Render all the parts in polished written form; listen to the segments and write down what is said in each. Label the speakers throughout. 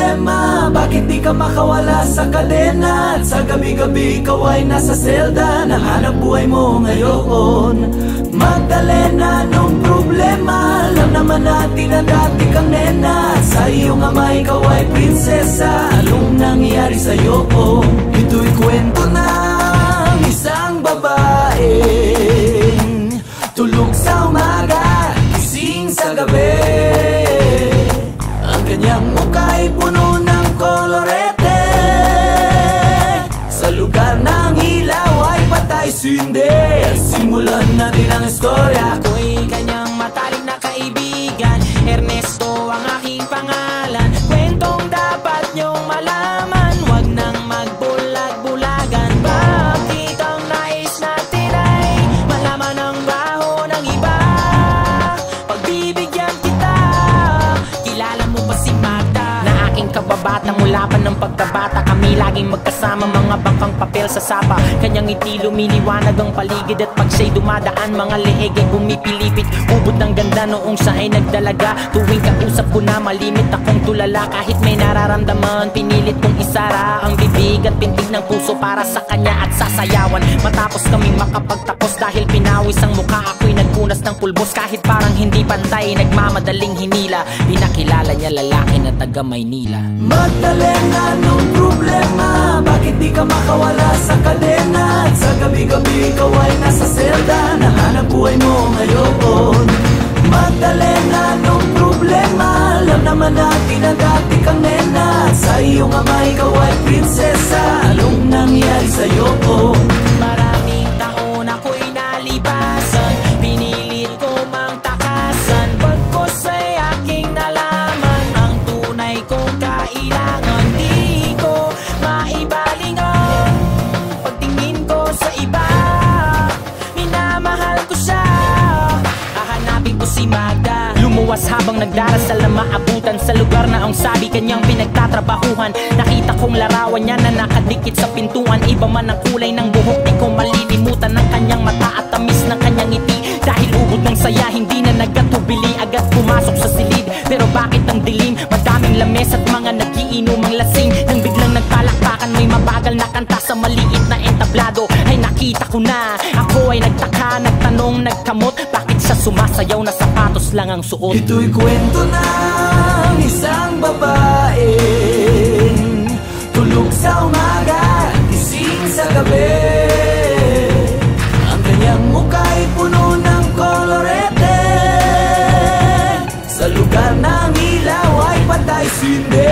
Speaker 1: problema? Bakit di ka makawala sa kadena? At sa gabi-gabi ikaw ay nasa selda. Nahanap buhay mo ngayon, Magdalena, anong problema? Alam naman natin na dati kang nena. At sa iyong ama ikaw ay prinsesa. Anong nangyari sa'yo? Ito'y kwento ng isang babaeng tulog sa umaga, gising sa gabi. Ang kanyang mukha ay puno ng kolorete. Sa lugar ng ilaw ay patay sindi. Simulan natin ang istorya.
Speaker 2: Ako'y kanyang matalik na kaibigan, Ernesto ang aking pangalan. Kwentong dapat niyong malaman, wag nang magbulag-bulagan. Bakit ang nais natin ay malaman ang baho ng iba? Pagbibigyan kita, kilala mo ba si Magda? Na aking kababata mula pa ng pagkabata. Kami laging magkasama, mga bangkang papel sa sapa. Kanyang ngiti lumiliwanag ang paligid. At pag siya'y dumadaan, mga leeg ay bumipilipit. Ubod ng ganda noong siya ay nagdalaga. Tuwing kausap ko na malimit akong tulala. Kahit may nararamdaman, pinilit kong isara ang bibig at pintig ng puso para sa kanya at sasayawan. Matapos kaming makapagtapos, dahil pinawis ang mukha, ako'y nagpunas ng pulbos. Kahit parang hindi pantay, nagmamadaling hinila. Pinakilala niya lalaki na taga Maynila.
Speaker 1: Magdalena, anong problema? Bakit di ka makawala sa kadena? At sa gabi-gabi ikaw ay nasa selda. Nahanap buhay mo ngayon, Magdalena, anong problema? Alam naman natin na dati kang nena. At sa iyong ama ikaw ay prinsesa. Anong nangyari sa'yo?
Speaker 2: Maraming taon ako'y nalipasan, pinilit ko mang takasan. Pagkos ay aking nalaman ang tunay kong kailangan. Di ko maibalingan pagtingin ko sa iba. Minamahal ko siya, hahanapin ko si Magda. Lumuwas habang nagdarasal na maabutan sa lugar na ang sabi kanyang pinagtatrabahuhan. Nakita kong larawan niya na nakadikit sa pintuan. Iba man ang kulay ng buhok, di ko malilimutan ang kanyang mata at tamis ng kanyang ngiti. Dahil ubod ng saya, hindi na nagkatubili, agad pumasok sa silid. Pero bakit ang dilim? Madaming lames at mga nagiinomang lasing. Nang biglang nagpalakpakan, may mabagal na kanta sa maliit na entablado. Ay nakita ko na, ako ay nagtaka, nagtanong, nagkamot. Bakit siya sumasayaw na sapatos lang ang suot?
Speaker 1: Ito'y kwento ng isang babaeng tulog sa umaga, gising sa gabi. Ang kanyang mukha ay puno ng kolorete. Sa lugar ng ilaw ay patay sindi.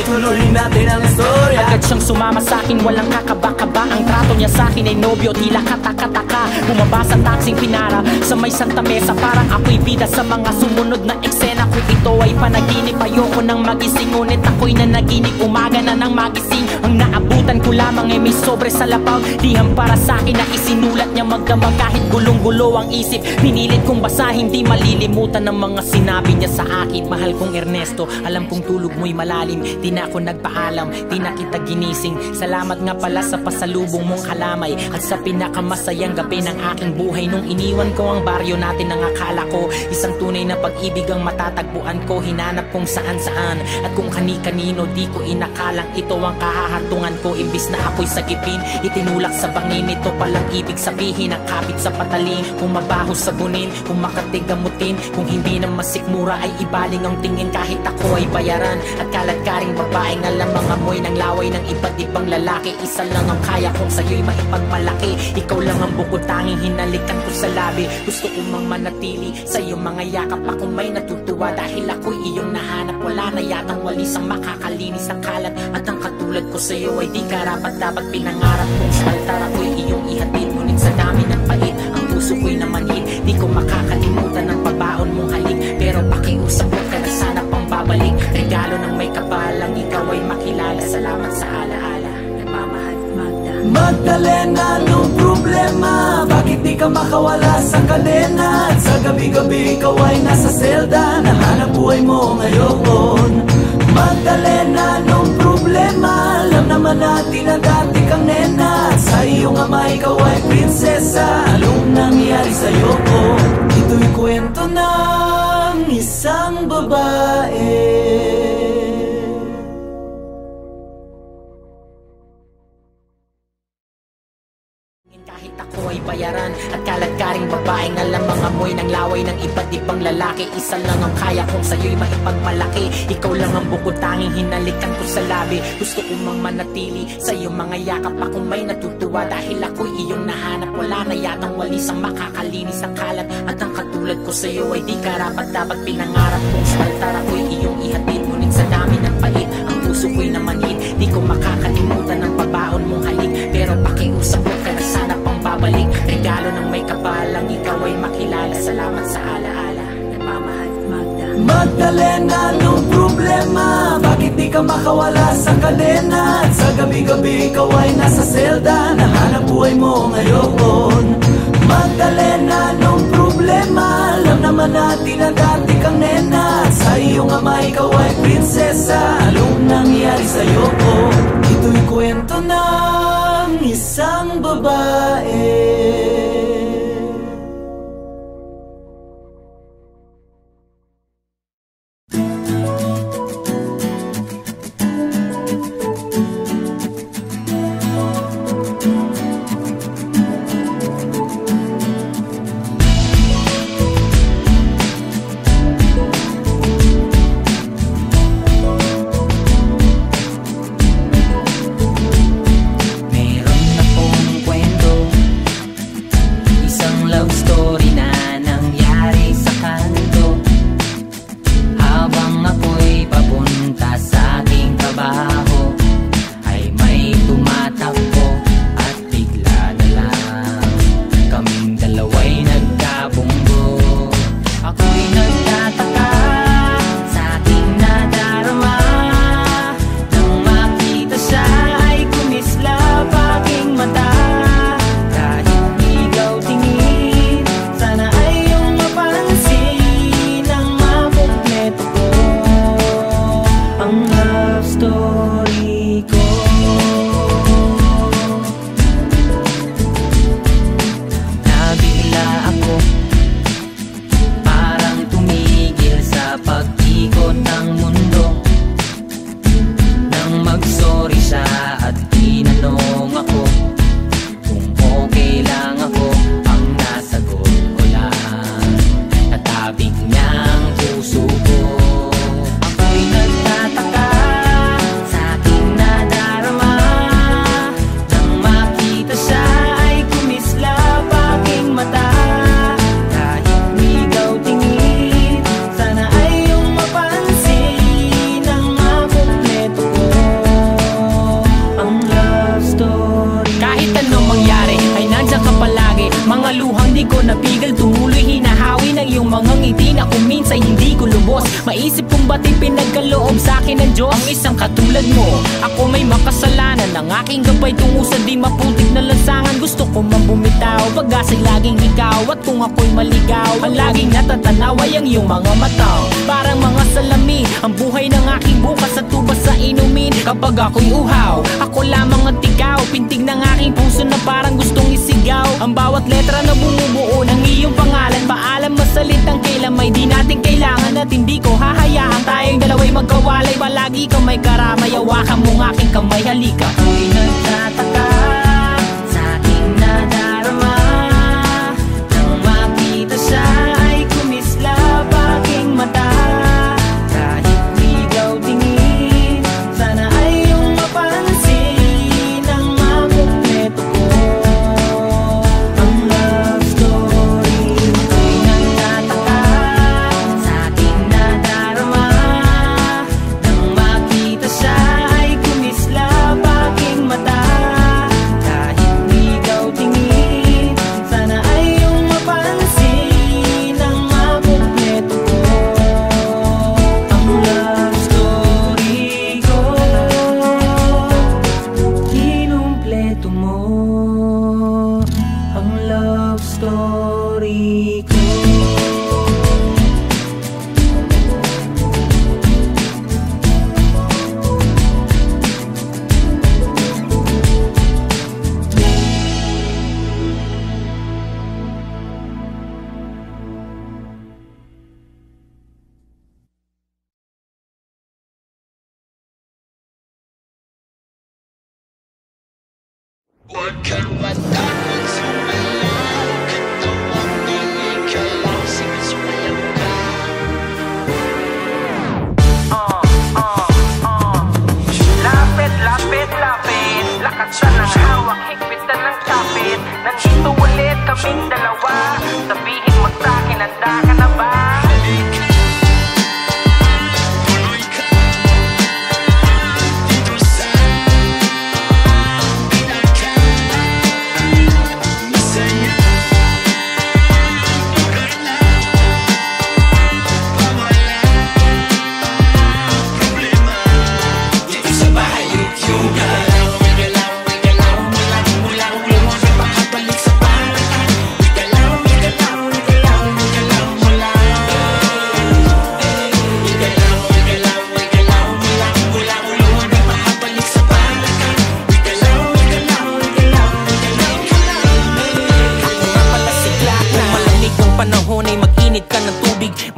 Speaker 1: Ituloy natin ang istorya.
Speaker 2: Agad siyang sumama sa'kin, walang kakaba-kaba. Ang trato niya sa'kin ay nobyo, tila kataka-taka. Bumaba sa taksing pinara sa may Santa Mesa. Parang ako'y bida sa mga sumunod na eksena. Kung ito ay panaginip, ayoko nang magising. Ngunit ako'y nanaginip, umaga na nang magising. Ang naabutan ko lamang ay may sobre sa labaw. Liham para sa'kin na isinulat niya magdamag. Kahit gulong-gulo ang isip, pinilit kong basahin. Di malilimutan ng mga sinabi niya sa akin. Mahal kong Ernesto, alam kong tulog mo'y malalim. Di na ako nagpaalam, di na kita ginising. Salamat nga pala sa pasalubong mong kalamay at sa pinakamasayang gabi ng aking buhay. Nung iniwan ko ang baryo natin, ang akala ko isang tunay na pag-ibig ang matatagpuan ko. Hinanap kung saan-saan at kung kani-kanino, di ko inakalang ito ang kahahantungan ko. Imbis na ako'y sagipin, itinulak sa bangin. Ito palang ibig sabihin, ang kapit sa patalim. Kung mabaho sabunin, kung makatigamutin, kung hindi na masikmura ay ibaling ang tingin. Kahit ako ay bayaran at kalat-karing babaeng alam ang amoy ng laway ng iba't ibang lalaki. Isa lang ang kaya kong sa'yo'y maipagmalaki. Ikaw lang ang bukod tanging hinalikan ko sa labi. Gusto ko mang manatili sa iyong mga yakap. Ako may natutuwa dahil ako'y iyong nahanap. Wala na yatang walis ang makakalinis ng kalat. At ang katulad ko sa'yo ay di karapat dapat pinangarap kong sa altar ako'y iyong ihatid. Ngunit sa dami ng pait, ang puso ko'y namanhid. Di ko makakalimutan ang pabaon mong halik. Pero pakiusap ko ka na sana pang babalik. Regalo ng may kapalang ikaw ay makilala. Salamat sa alaala, nagmamahal Magda.
Speaker 1: Magdalena, anong problema? Bakit di ka makawala sa kadena? At sa gabi-gabi ikaw ay nasa selda. Nahanap buhay mo ngayon, Magdalena, anong problema? Alam naman natin na dati kang nena. At sa iyong ama ikaw ay prinsesa. Anong nangyari sa'yo? Ito'y kwento ng isang babae
Speaker 2: ako ay bayaran. At kaladkaring babaeng alam mga amoy ng laway ng iba't ibang lalaki. Isa lang ang kaya kong sa'yo'y maipagmalaki. Ikaw lang ang bukod tanging hinalikan ko sa labi. Gusto ko mang manatili sa iyong mga yakap. Akong may natutuwa dahil ako'y iyong nahanap. Wala na yatang walis ang makakalinis ang kalat. At ang katulad ko sa'yo ay di karapat dapat pinangarap kong sa altar ako'y iyong ihatid. Ngunit sa dami ng pait ang puso ko'y namanhid. Di ko makakalimutan ang pabaon mong halik. Pero pakiusap ko ka na sana pang babalik. Regalo ng may kapalang ikaw ay makilala. Salamat sa alaala. Nagmamahal, Magda.
Speaker 1: Magdalena, anong problema? Bakit di ka makawala sa kadena? At sa gabi-gabi ikaw ay nasa selda. Nahanap buhay mo ngayon. Magdalena, anong problema? Alam naman natin na dati kang nena. At sa iyong ama ikaw ay prinsesa. Anong nangyari sa'yo? Ito'y kwento ng isang babae.
Speaker 2: Maisip kong ba't ipinagkaloob sa'kin ng Diyos ang isang katulad mo. Ako may makasalanan, ang aking gabay tungo sa di maputik na lansangan. Gusto ko man bumitaw, pag-asa'y laging ikaw. At kung ako'y maligaw, ang laging natatanaw ay ang iyong mga mata. Parang mga salamin, ang buhay ng aking bukas at tubas sa inumin. Kapag ako'y uhaw, ako lamang ang tigaw. Pintig ng aking puso na parang gustong isigaw. Ang bawat letra na bumubuo ng iyong pangalan. Paalam masalitang kailan may di natin kailangan. At hindi ko hahayaan tayong dalawa'y magkawalay. Palagi kang may karamay, hawakan mong aking kamay, halika.
Speaker 3: Ako'y nagtataka sa aking nadarama. Nang makita siya ay kumislap aking mata. Kahit ligaw tingin, sana ay iyong mapansin ang makumpleto ko ang love story. Ako'y nagtataka sa aking nadarama. Nang makita siya ay kumislap aking mata. Kahit ligaw tingin, sana ay iyong mapansin ang makumpleto ko ang love story ko. Kinumpleto mo ang love story ko.
Speaker 4: What can what happen to me?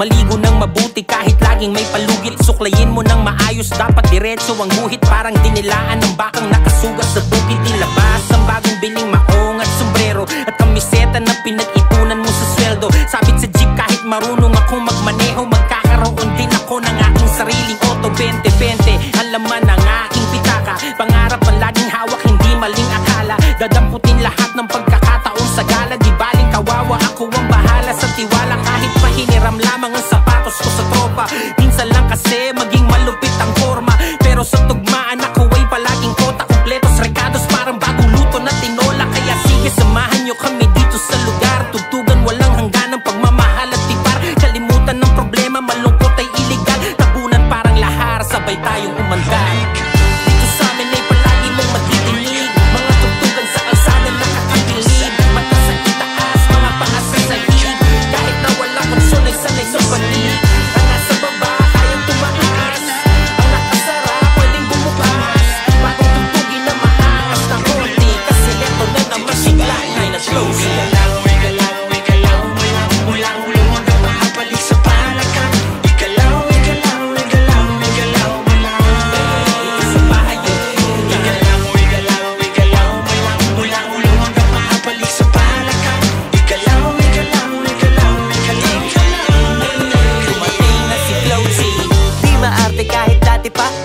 Speaker 2: Maligo ng mabuti kahit laging may palugit. Suklayin mo ng maayos, dapat diretso ang guhit. Parang dinilaan ng bakang nakasugat sa bukid. Ilabas ang bagong bining maong at sombrero at kamiseta na pinag-ipunan mo sa sweldo. Sabit sa jeep kahit marunong akong magmaneho. Magkakaroon din ako ng aking sariling auto 2020. Ang laman ng aking pitaka, pangarap ang laging hawak, hindi maling akala. Dadamputin lahat ng pagkakataon sa gala. Di baling kawawa, ako ang bahala sa tiwala. Kahit mahiniram lamang ang sapatos ko sa tropa. Minsan lang kasi maging malupit ang forma, pero sa tugmaan ako ay palaging kota. Kompletos recados parang bagong luto na tinola. Kaya sige, samahan nyo kami dito sa lugar. Tugtugan walang hangganang pagmamahal at tipar. Kalimutan ng problema, malungkot ay iligal. Tabunan parang lahar, sabay tayong umandar. Dito sa amin ay palagi mong matitingig. Mga tugtugan sa kalsada nakakapilig. Mata sa itaas, mga paa sa sahig. Kahit na walang konsol ay sanay sa panig. Ang nasa baba, kayang tumaas. Ang nakasara, pwedeng bumukas. Bagong tugtugin na maangas na konti. Kasi eto na naman sigla ay na-close.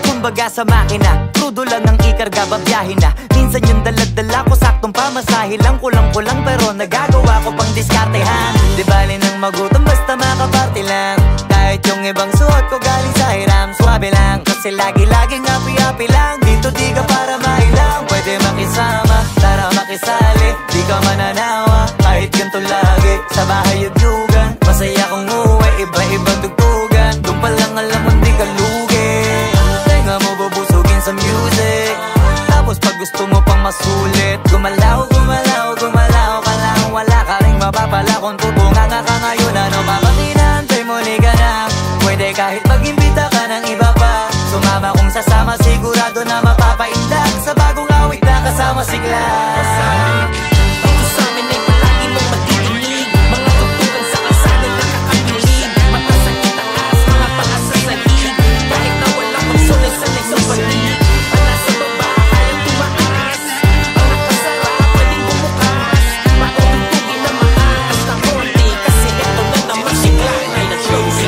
Speaker 1: Kumbaga sa makina, crudo lang ang ikarga, babiyahin na. Minsan yung daladala ko, saktong pamasahe lang. Kulang-kulang pero nagagawa ko pang diskartehan. Di bali nang magutom basta makaparte lang. Kahit yung ibang suot ko galing sa hiram, swabe lang. Kasi lagi-laging happy-happy lang. Dito di ka para mailang, pwede makisama, tara makisali. Di ka mananawa, kahit ganito lagi. Sa bahay yugyugan, masaya kong uwi, iba-ibang tugtugan. Doon pa lang alam mo di ka lugi. Mo bubusugin sa music. Tapos pag gusto mo pang masulit, gumalaw, gumalaw, gumalaw ka lang. Wala ka rin mapapala kung tutungan ka ngayon. Ano pa bang inaantay mo, liga na. Pwede kahit mag-imbita ka ng iba pa. Sumama kung sasama, sigurado na mapapaindak. Sa bagong awit na kasama si Glass. Dito sa amin ay palagi mong matitingig. Mga tugtugan sa kalsada nakakapilig. Mata sa itaas, mga paa sa sahig. Kahit na walang magsulay sanay sa panig. Ang nasa baba, kayang tumaas. Ang nakasara, pwedeng bumukas. Bagong tugtugin na maangas na konti. Kasi eto na naman sigla ay na-close.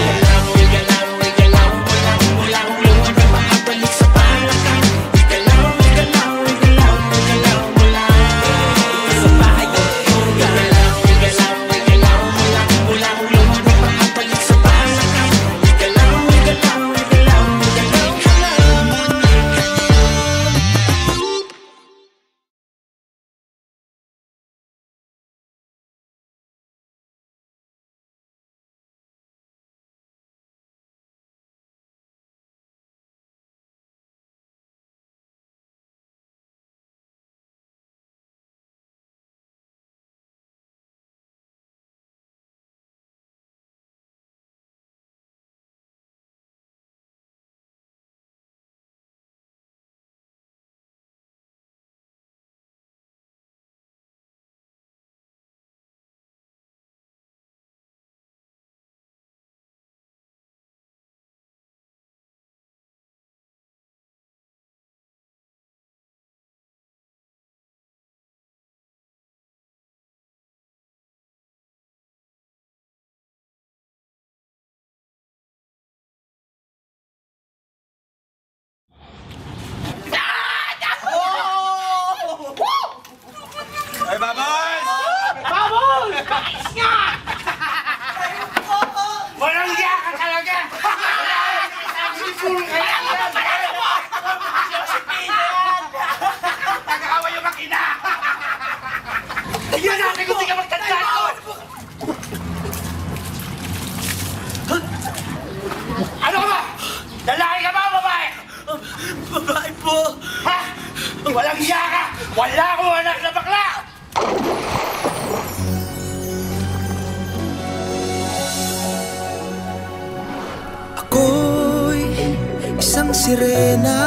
Speaker 4: Ay, Babos!
Speaker 2: Babos! Nga!
Speaker 4: Walang hiya ka talaga! Nag-aaway yung makina! Tignan natin kung di ka magtandaan ko! Ano ka ba? Lalaki ka ba o babae?
Speaker 1: Babae po.
Speaker 4: Ha? Walang hiya ka! Wala akong anak na bakla!
Speaker 1: Ako'y isang sirena.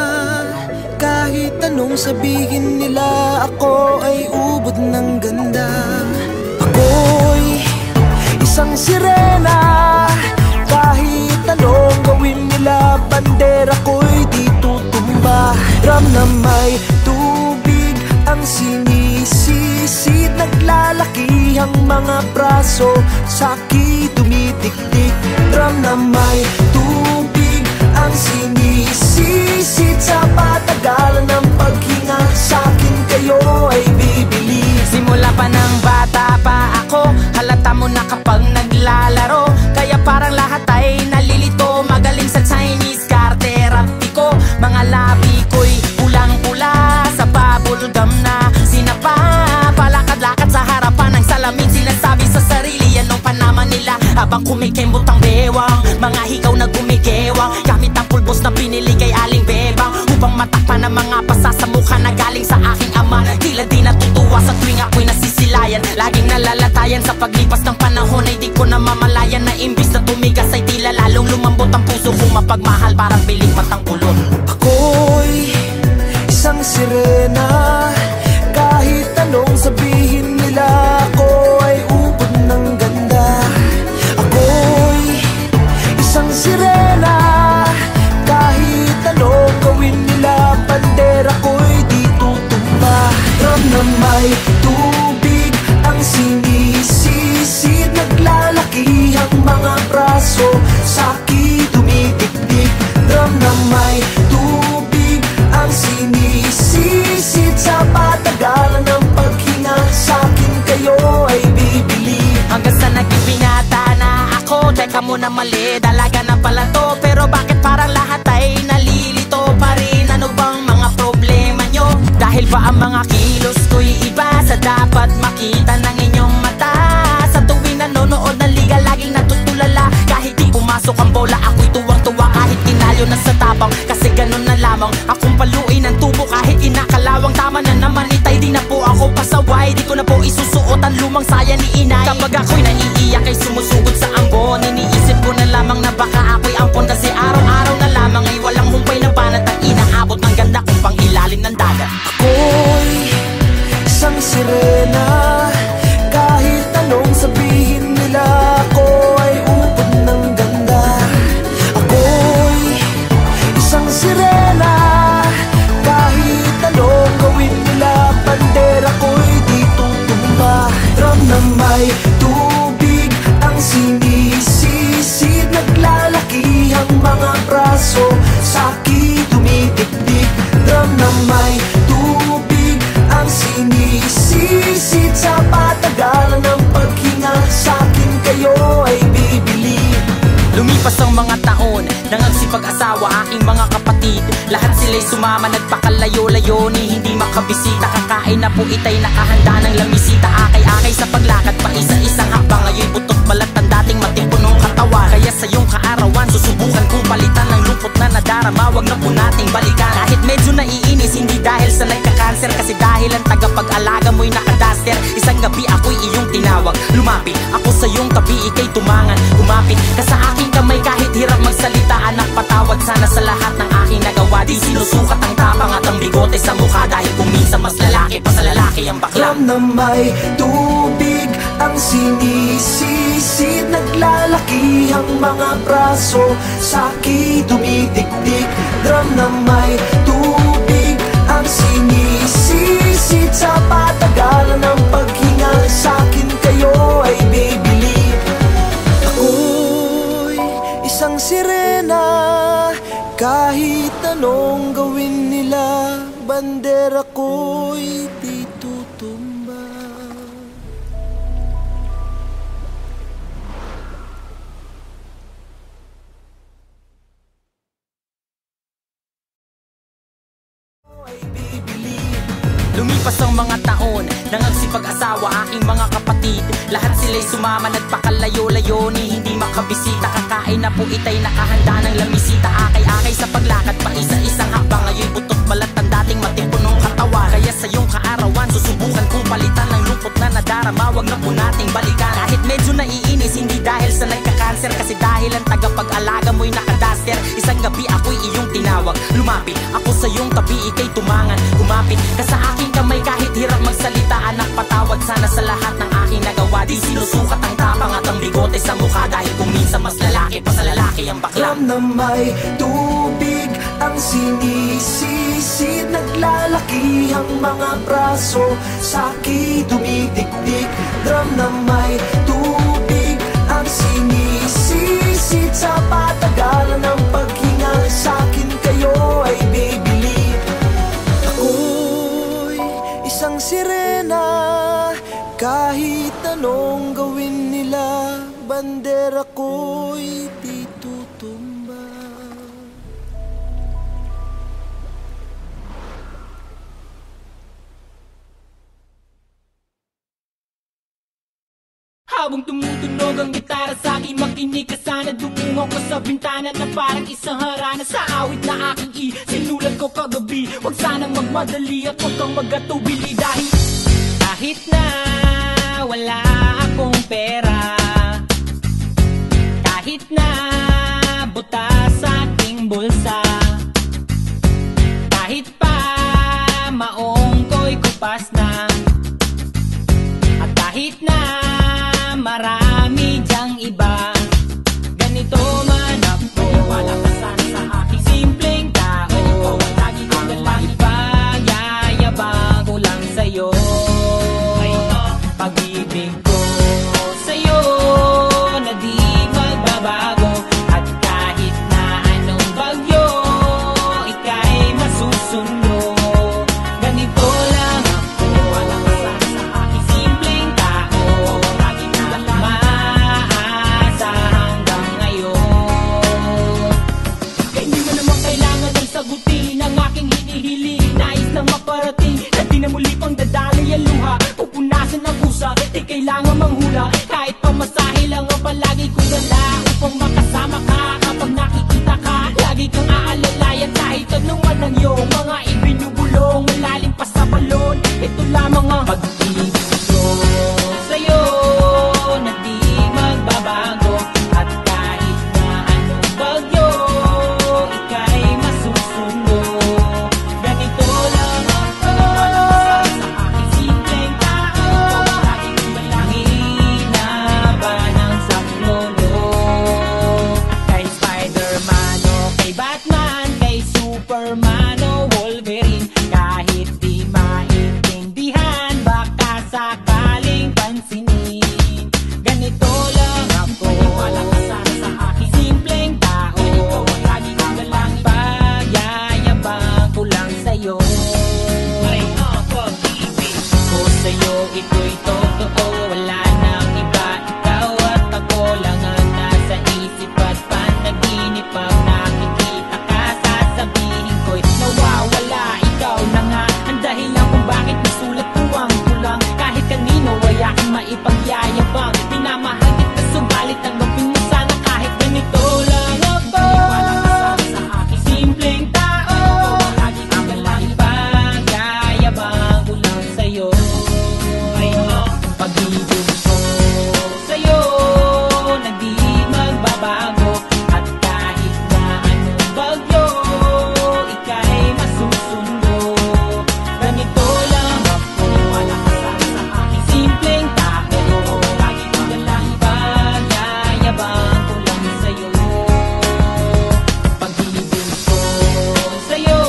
Speaker 1: Kahit anong sabihin nila, ako ay ubod ng ganda. Ako'y isang sirena. ang mga braso, saki dumidikdik. Drum na may tubig ang sinisisid, sa patagalan ng paghinga, sa'kin kayo ay bibili.
Speaker 2: Simula pa ng bata pa ako, halata mo na kapag naglalaro, kaya parang lahat ay nalilito. Magaling sa Chinese karterapti ko, mga labi ko'y pulang-pula sa bubblegum na sinapa. Palakad-lakad sa harapan ng salamin, sinasabi sa sarili yan ang Panama nila, habang kumikembot ang bewang, mga hikaw na gumigewang, gamit ang pulbos na binili kay Aling Bebang, upang matakpan ang mga pasa sa mukha na galing sa aking ama. Tila di natutuwa sa tuwing ako'y nasisilayan, laging nalalatayan sa paglipas ng panahon, ay di ko na mamalayan na imbis na tumigas ay tila lalong lumambot ang puso kong mapagmahal, parang piling matang ulon.
Speaker 1: Ako'y isang sirena, kahit anong sabihin nila, ako ay ubod ng ganda. Ako'y isang sirena, kahit anong gawin nila, bandera ko'y di tutumba. Drum na may tubig ang sinisisid, naglalaki ang mga braso, saki dumidikdik. Drum na may tubig ang sinisisid, sa patagalan ng paghinga, sa'kin kayo ay bibili.
Speaker 2: Hanggang sa naging binata na ako, teka muna mali, dalaga na pala to, pero bakit parang lahat ay nalilito pa rin? Ano bang mga problema nyo? Dahil ba ang mga kilos ko'y iba sa dapat makita ng inyong mata? Sa tuwing nanonood ng liga, laging natutulala, kahit di pumasok ang bola, ako'y tuwang-tuwa kahit tinalo na sa tapang, kasi ganun na lamang akong paluin ang tubo kahit inakalawang. Tama na naman itay, di na po ako pasaway, di ko na po isusuot ang lumang saya ni inay. Kapag ako'y naiiyak ay sumusugod sa ambon, iniisip ko na lamang na baka ako'y ampon, kasi araw-araw na lamang ay walang humpay na banat ang inaabot ng ganda kong pang ilalim ng dagat.
Speaker 1: Ako'y isang sirena, kahit anong sabihin nila, ako ay ubod ng ganda. Ako'y isang sirena, kahit anong gawin nila, bandera ko'y di tutumba. Drum na may tubig ang sinisisid, naglalaki ang mga braso, saki dumidikdik. Drum na may tubig ang sinisisid, sa patagalan ng paghinga, sa'kin kayo ay bibili.
Speaker 2: Lumipas ang mga taon, nangagsipag-asawa aking mga kapatid, lahat sila'y sumama, nagpakalayo-layo ni hindi makabisita. Kakain na po itay nakahanda ng lamisita, akay-akay sa paglakad pa isa-isang hakbang, ngayon butot balat ang dating matipunong katawan. Kaya sa iyong kaarawan, susubukan kong palitan ng lungkot na nadarama, wag na po nating balikan. Kahit medyo naiinis, hindi dahil sa nagka-cancer, kasi dahil ang tagapag-alaga mo'y nakadaster. Isang gabi ako'y iyong tinawag, lumapit ako sa iyong tabi, ika'y tumangan, kumapit ka sa aking kamay, kahit hirap magsalita, anak patawad sana sa lahat ng aking nagawa. Di sinusukat ang tapang at ang bigote sa mukha, dahil kung minsan mas lalaki pa sa lalaki ang bakla.
Speaker 1: Drum na may tubig ang sinisisid, naglalaki ang mga braso, saki dumidikdik. Drum na may tubig ang sinisisid, sa patagalan ng paghinga, sa'kin kayo ay bibili. Ako'y isang sirena, kahit anong gawin nila, bandera ko'y di tutumba.
Speaker 2: Lumipas ang mga taon, nangagsipag-asawa aking mga kapatid, lahat sila'y sumama, nagpakalayo-layo ni hindi makabisita. Kakain na po itay nakahanda ng lamisita, akay-akay sa paglakad pa isa-isang hakbang, ngayon butot balat ang dating matipunong katawan. Kaya sa iyong kaarawan, susubukan kong palitan ng lungkot na nadarama, wag na po nating balikan. Kahit medyo naiinis, hindi dahil sa nagka-cancer, kasi dahil ang tagapag-alaga mo'y nakadaster. Isang gabi ako'y iyong tinawag, lumapit ako sa iyong tabi, ika'y tumangan, kumapit ka sa aking kamay, kahit hirap magsalita, anak patawad sana sa lahat ng aking nagawa. Di sinusukat ang tapang at ang bigote sa mukha, dahil kung minsan mas lalaki pa sa lalaki ang bakla.
Speaker 1: Drum na may tubig ang sinisisid, naglalaki ang mga braso, saki dumidikdik. drum na may tubig ang sinisisid sa patagalan ng paghinga. Sa'kin kayo ay bibili. Ako'y isang sirena, kahit anong gawin nila, bandera ko'y di tutumba.
Speaker 2: Habang tumutunog ang gitara sa akin, makinig ka sana. Dumungo ko sa bintana na parang isang harana. Sa awit na aking sinulat ko kagabi, huwag sanang magmadali at huwag kang magatubili. Dahil kahit na wala akong pera, kahit na butas sa aking bulsa, kahit pa maong ko'y kupas na, at kahit na marami dyang iba, ganito man ako. Wala ka sana sa aking simpleng tao. Ikaw ang lagi kong dalangin, pagyayabang ko lang sa'yo. Pag-ibig ko sa'yo na di magbabago, at kahit na anong bagyo, ika'y masusundo. Ganito lang ako. Wala ka sana sa aking simpleng tao. Lagi na maasa hanggang ngayon. Kaya hindi mo naman kailangan ng sagutin ang aking hinihiling. Nais na maparating na di na muli pang dadali ang luha. Pupunasan ang pusa, di kailangan manghula. Kahit pamasahe lang ang palagi kong dala upang makasama ka. Kapag nakikita ka, lagi kang aalalay. At kahit anuman ang iyong mga ibinubulong, malalim pa sa balon, ito lamang ang pag-ibig ko sa'yo na di magbabago. At kahit na anong bagyo, ika'y masusundo. Ganito lang ako. Wala ka sa aking simpleng tao. Lagi kong dalangin na ba ng saklono. Kay Spider-Man o kay Batman, kay Superman o Wolverine, kahit di maintindihan, baka sakaling pansinin. Ganito lang ako. Wala ka sana sa aking simpleng tao. Ikaw ang lagi kong dalangin, pagyayabang ko lang sa'yo. Pag-ibig ko sa'yo, ito'y totoo. Wala nang iba, ikaw at ako lang ang nasa isip at panaginip. Pag nakikita ka, sasabihin ko'y nawawala. Ikaw na nga ang dahilan kung bakit nasulat ko ang kulang. Kahit kanino ay aking maipagyayabang, pinamahal kita subalit ang gawin mo sana. Kahit ganito lang ako. Wala ka sana sa aking simpleng tao. Lagi kang dalangin, pagyayabang ko lang sa'yo. Pag-ibig ko sa'yo na di magbabago. At kahit na anong bagyo, ika'y masusundo. Ganito lang ako. Wala ka sana sa aking simpleng tao. Lagi kang dalangin, pagyayabang ko lang sa'yo. Pag-ibig ko sa'yo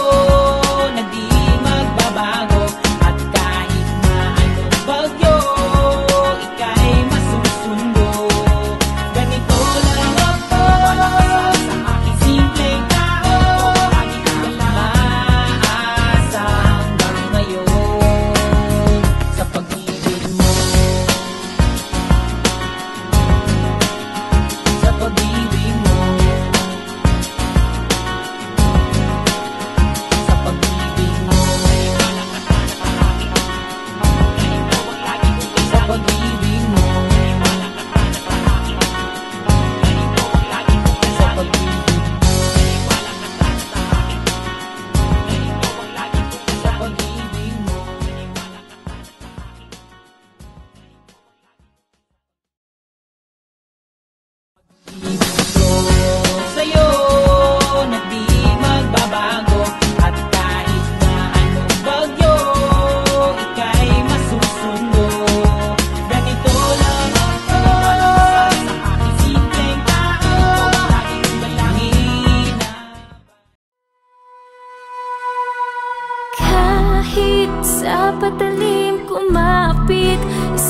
Speaker 2: na di magbabago. At kahit na anong bagyo, ika'y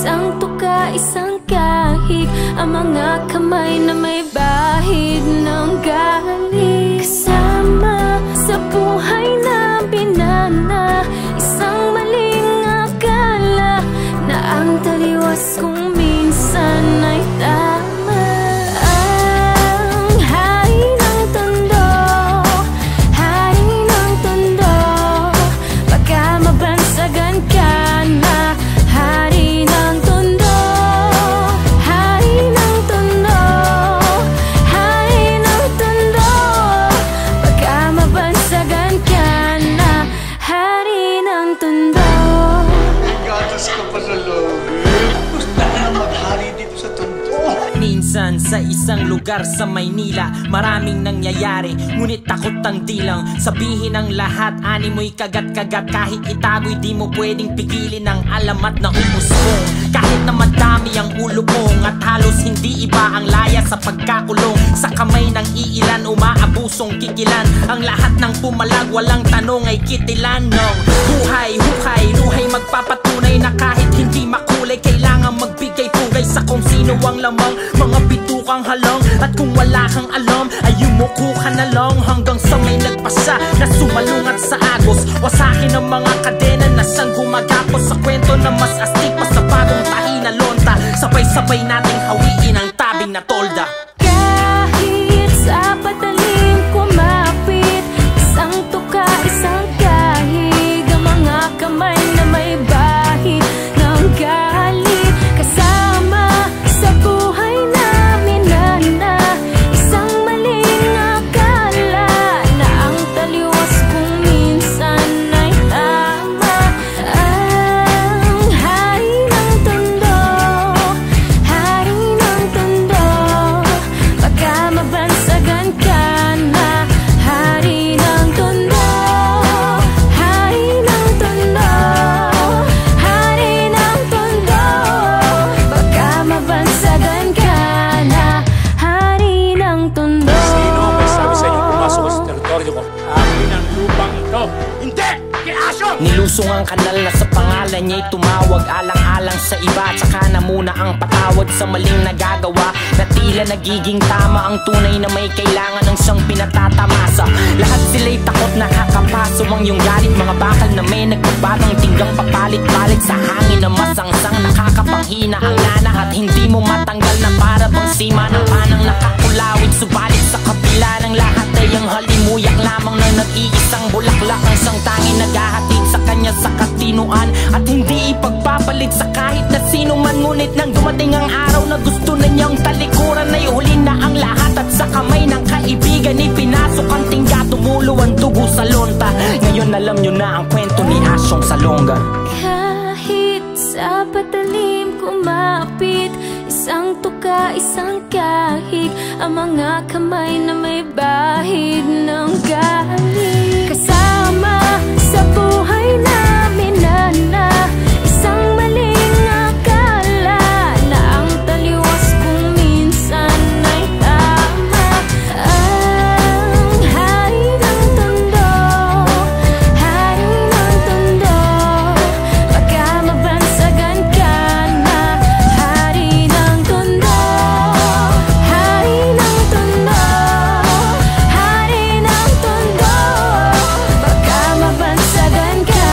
Speaker 5: isang tuka, isang kahig, ang mga kamay na may bahid ng galing. Kasama sa buhay na binana, isang maling akala na ang taliwas kung minsan ay tama. Ang hari ng tondo, hari ng tondo, baka mabansagan ka na. Hari ng tondo, hari ng tondo, hari ng tondo, baka mabansagan ka na. Hari ng tondo.
Speaker 4: Gatas ka pa sa loob. Gusto na maghari dito sa tondo.
Speaker 2: Minsan sa isang lugar sa Maynila, maraming nangyayari, ngunit takot ang dilang sabihin ang lahat. Ani mo'y kagat-kagat, kahit itago'y di mo pwedeng pigilin ang alamat na umusbong. Kahit na madami ang ulo mong at halos hindi iba ang laya sa pagkakulong. Sa kamay ng iilan, umaabusong kikilan. Ang lahat ng pumalag, walang tanong ay kitilan ng buhay, hukay, luhay. Magpapatunay na kahit hindi makulay, kailangan magbigay pugay sa kung sino ang lamang. Mga bitukang halang, at kung wala kang alam ay yumuko ka na lang hanggang sa may nagpasa na sumalungat sa agos. Wasakin ang mga kadena na siyang gumagapos sa kwento na mas astig pa sa bagong tahi na lonta. Sabay-sabay nating hawiin ang tabing na tolda.
Speaker 5: Kahit sa patalim kumapit, isang tuka, isang kahig, ang mga kamay na may bahid ng galit. Kasama sa buhay na minana, isang maling akala na ang taliwas kung minsan ay tama. Ang hari ng tondo, hari ng tondo, baka mabansagan ka na. Hari ng tondo, hari ng tondo, hari ng tondo, baka mabansagan ka na. Hari ng tondo.
Speaker 4: Sino ang may sabi sa inyo pumasok sa teritoryo ko? Akin ang lupang ito. Hindi! Kay Asyong!
Speaker 2: Nilusong ang kanal na sa pangalan niya'y tumawag, alang-alang sa iba, tsaka na muna ang patawad sa maling nagagawa, na tila nagiging tama ang tunay na may kailangan ng siyang pinatatamasa. Lahat sila'y takot nakakapaso ang iyong galit, mga bakal na may nagbabagang tinggang papalit-palit sa hangin na masangsang nakakapanghina ang lana, at hindi mo matanggal na para bang sima ng panang nakakulawit. Subalit sa kapila ng lahat ay ang halimuyak lamang na nag-iisang bulaklak, ang siyang tanging naghahatid sa kanya sa katinuan, at hindi ipagpapalit sa kahit na sino man. Ngunit nang dumating ang araw na gusto na niyang talikuran, ay huli na ang lahat, at sa kamay ng kaibigan ipinasok ang tingga, tumulo ang dugo sa lonta. Ngayon alam niyo na ang kwento ni Asyong Salonga.
Speaker 5: Kahit sa patalim kumapit, isang tuka, isang kahig, ang mga kamay na may bahid ng galing. Kasama sa buhay na minana, isang maling akala na ang taliwas kung minsan ay tama. Ang hari ng tondo, hari ng tondo, baka mabansagan ka na. Hari ng tondo, hari ng tondo, hari ng tondo, baka mabansagan ka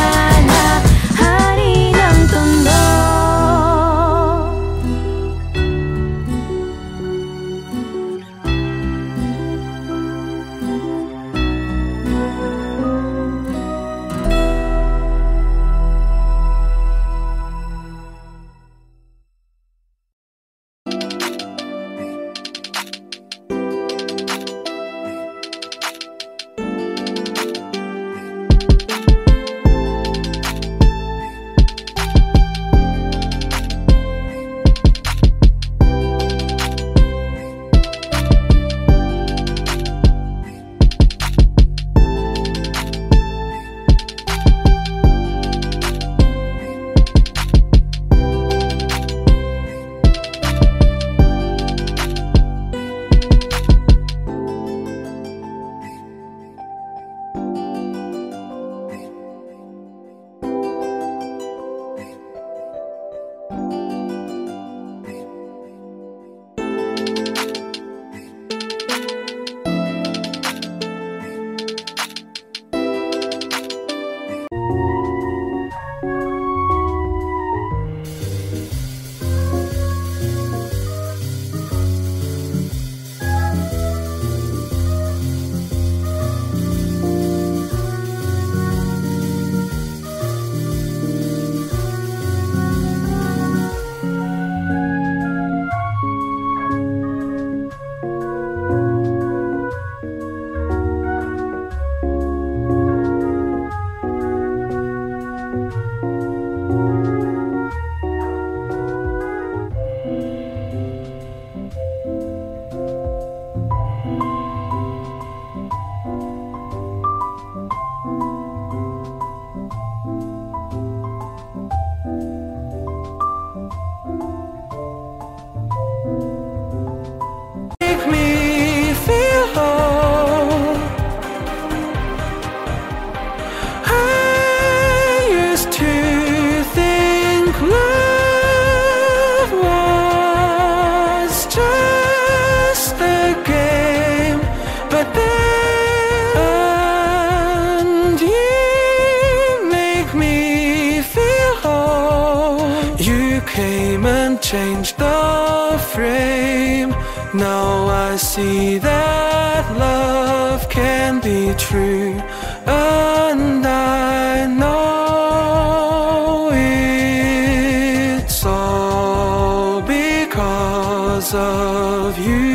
Speaker 6: and changed the frame. Now I see that love can be true, and I know it's all because of you.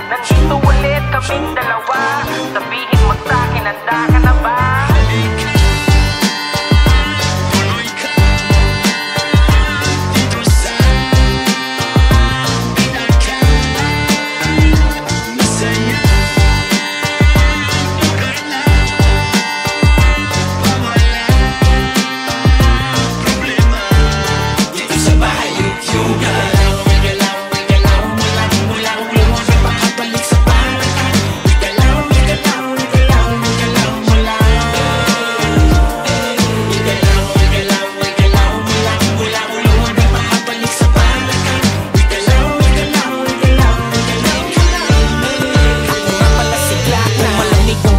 Speaker 2: Nandito ulit kaming dalawa, sabihin mo sa'kin, handa ka na ba? Tuloy ka dito sa pinaka masaya lugar na wala problema dito sa bahay yoga.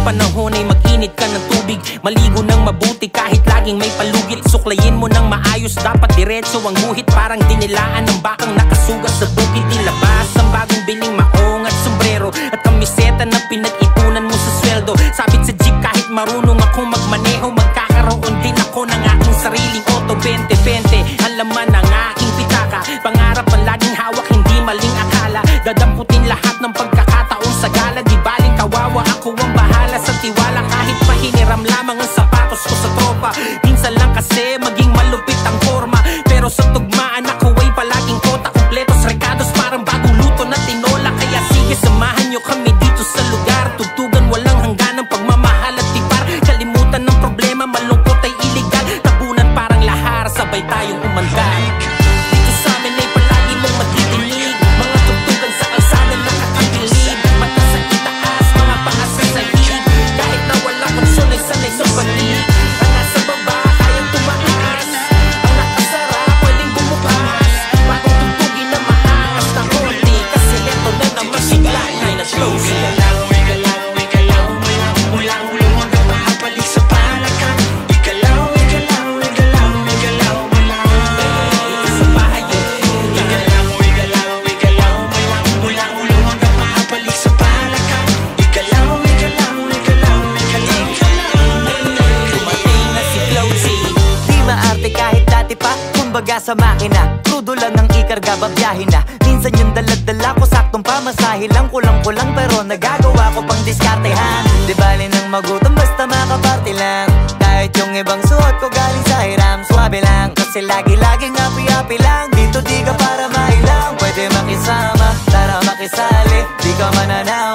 Speaker 2: Panahon ay mag-init ka ng tubig, maligo ng mabuti kahit laging may palugit. Suklayin mo ng maayos, dapat diretso ang guhit. Parang dinilaan ng bakang nakasugat sa bukid. Ilabas ang bagong biling maong at sombrero at kamiseta na pinag-ipunan mo sa sweldo. Sabit sa jeep kahit marunong akong magmaneho, magkakaroon din ako ng aking sariling auto. 20-20 ang laman ng aking pitaka, pangarap ang laging hawak, hindi maling akala. Dadamputin lahat ng pagkakataon sa gala, di baling kawawa, ako ang bahala sa tiwala. Kahit pahiniram lamang ang sapatos ko sa tropa, minsan lang kasi maging malupit ang forma. Pero sa tugmaan ako ay palaging kota, kumpletos recados parang bagong luto na tinola. Kaya sige samahan nyo kami dito sa lugar, tugtugan walang hangganang pagmamahal at tipar. Kalimutan ng problema, malungkot ay iligal, tabunan parang lahar, sabay tayong umandar. Dito sa amin ay palagi mong matidinig mga tugtugan sa kalsada na kakapilig. Mata sa itaas, mga paa sa sahig, kahit na wala konsol ay sanay sa panig. Ang nasa baba kayang tumaas, ang nakasara pwedeng bumukas. Bagong tugtugin na maangas na konti, kasi eto na naman sigla na na-close.
Speaker 7: Kumbaga sa makina, crudo lang ang ikarga, babiyahin na. Minsan yung daladala ko, saktong pamasahe lang. Kulang-kulang pero nagagawa ko pang diskartehan. Di bali nang magutom basta makaparte lang. Kahit yung ibang suot ko galing sa hiram, swabe lang. Kasi lagi-laging happy-happy lang. Dito di ka para mailang, pwede makisama, tara makisali, di ka mananalo.